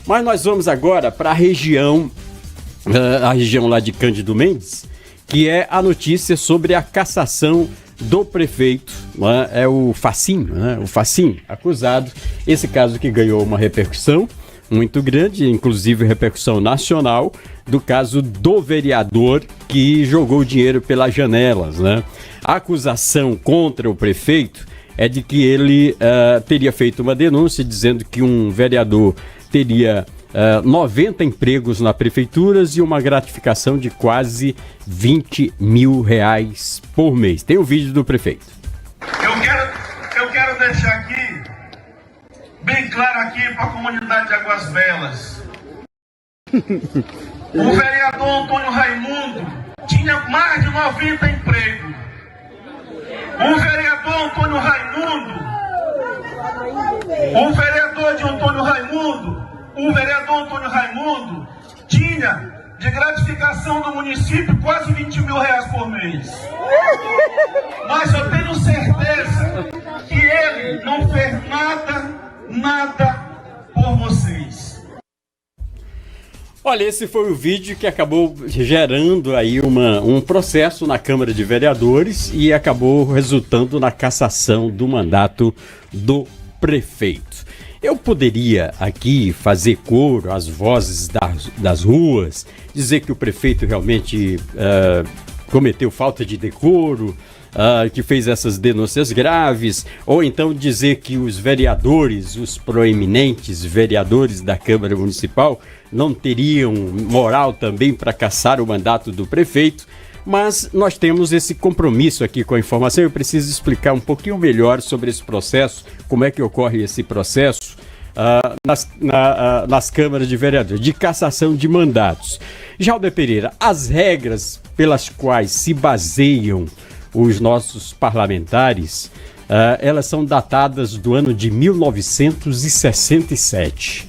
Mas nós vamos agora para a região lá de Cândido Mendes, que é a notícia sobre a cassação do prefeito, né? É o Facinho, né? O Facinho, acusado. Esse caso que ganhou uma repercussão muito grande, inclusive repercussão nacional, do caso do vereador que jogou dinheiro pelas janelas, né? A acusação contra o prefeito é de que ele teria feito uma denúncia dizendo que um vereador teria 90 empregos na prefeitura e uma gratificação de quase R$20 mil por mês. Tem o vídeo do prefeito. Eu quero deixar aqui, bem claro aqui para a comunidade de Águas Belas. O vereador Antônio Raimundo tinha mais de 90 empregos. O vereador Antônio Raimundo, o vereador Antônio Raimundo tinha de gratificação do município quase R$20 mil por mês. Mas eu tenho certeza que ele não fez nada por vocês. Olha, esse foi o vídeo que acabou gerando aí um processo na Câmara de Vereadores e acabou resultando na cassação do mandato do prefeito. Eu poderia aqui fazer coro às vozes das ruas, dizer que o prefeito realmente cometeu falta de decoro, que fez essas denúncias graves, ou então dizer que os vereadores, os proeminentes vereadores da Câmara Municipal não teriam moral também para cassar o mandato do prefeito, mas nós temos esse compromisso aqui com a informação. Eu preciso explicar um pouquinho melhor sobre esse processo, como é que ocorre esse processo nas câmaras de vereadores, de cassação de mandatos. Jalber Pereira, as regras pelas quais se baseiam os nossos parlamentares, elas são datadas do ano de 1967.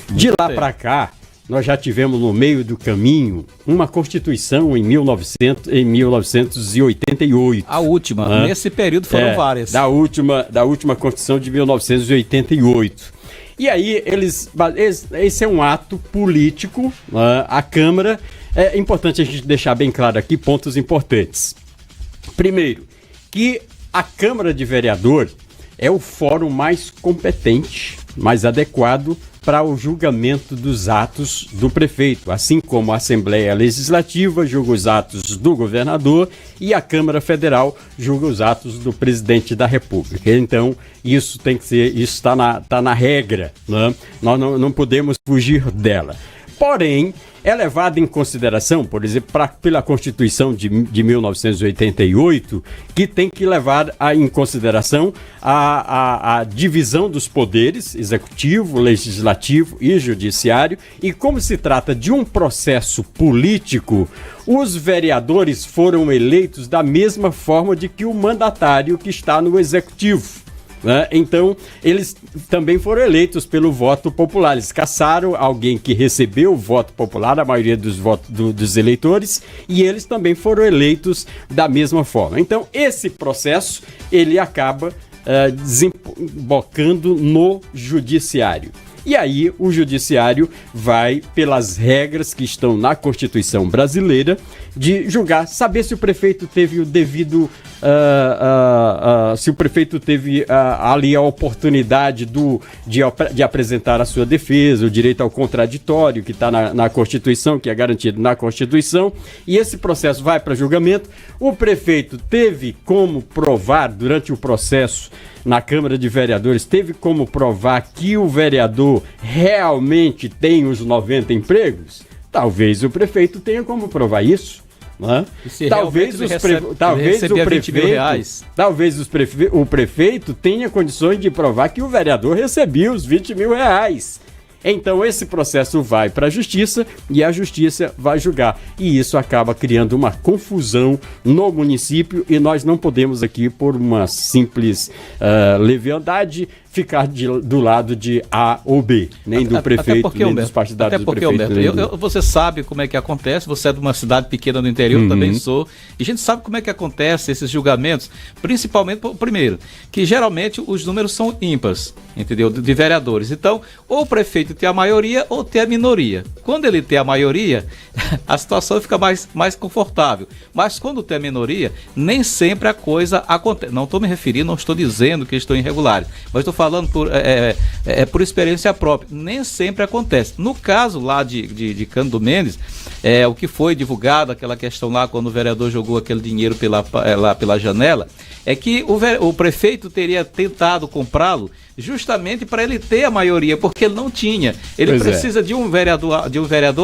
De lá para cá, nós já tivemos no meio do caminho uma Constituição em 1988. A última, nesse período foram várias. Da última Constituição de 1988. E aí, esse é um ato político, a Câmara. É importante a gente deixar bem claro aqui pontos importantes. Primeiro, que a Câmara de Vereador é o fórum mais competente, mais adequado para o julgamento dos atos do prefeito, assim como a Assembleia Legislativa julga os atos do governador e a Câmara Federal julga os atos do presidente da República. Então, isso tem que ser, isso está na regra, né? Nós não podemos fugir dela. Porém, é levado em consideração, por exemplo, pela Constituição de 1988, que tem que levar em consideração a divisão dos poderes, executivo, legislativo e judiciário, e como se trata de um processo político, os vereadores foram eleitos da mesma forma de que o mandatário que está no executivo. Então, eles também foram eleitos pelo voto popular. Eles cassaram alguém que recebeu o voto popular, a maioria dos votos dos eleitores, e eles também foram eleitos da mesma forma. Então, esse processo, ele acaba desembocando no judiciário. E aí o judiciário vai, pelas regras que estão na Constituição brasileira, de julgar, saber se o prefeito teve o devido, se o prefeito teve ali a oportunidade de apresentar a sua defesa, o direito ao contraditório que está na Constituição, que é garantido na Constituição, e esse processo vai para julgamento. O prefeito teve como provar durante o processo na Câmara de Vereadores, teve como provar que o vereador realmente tem os 90 empregos? Talvez o prefeito tenha como provar isso. Né? Talvez o prefeito tenha condições de provar que o vereador recebeu os R$20 mil. Então esse processo vai para a justiça e a justiça vai julgar. E isso acaba criando uma confusão no município e nós não podemos aqui, por uma simples leviandade, ficar do lado de A ou B, nem do prefeito, nem dos partidários do prefeito. Humberto, você sabe como é que acontece, você é de uma cidade pequena no interior, também sou, e a gente sabe como é que acontece esses julgamentos, principalmente, primeiro, que geralmente os números são ímpares, entendeu, de vereadores. Então, ou o prefeito ter a maioria ou ter a minoria. Quando ele tem a maioria, a situação fica mais confortável. Mas quando tem a minoria, nem sempre a coisa acontece. Não estou me referindo, não estou dizendo que estou irregulares, mas estou falando por experiência própria. Nem sempre acontece. No caso lá de Cândido Mendes, o que foi divulgado, aquela questão lá, quando o vereador jogou aquele dinheiro lá pela janela, é que o prefeito teria tentado comprá-lo justamente para ele ter a maioria, porque ele não tinha. Ele precisa de um vereador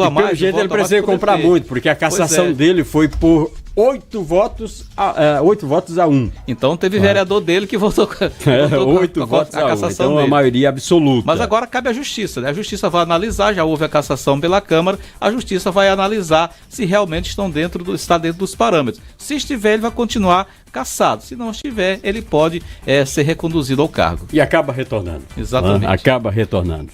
a mais. Pelo jeito ele precisa comprar muito, porque a cassação dele foi por 8 votos a 1. Então teve vereador dele que votou com 8 votos a cassação então dele. A maioria absoluta. Mas agora cabe à justiça, né? A justiça vai analisar, já houve a cassação pela Câmara, a justiça vai analisar se realmente está dentro dos parâmetros. Se estiver, ele vai continuar cassado. Se não estiver, ele pode ser reconduzido ao cargo. E acaba retornando. Exatamente. Acaba retornando.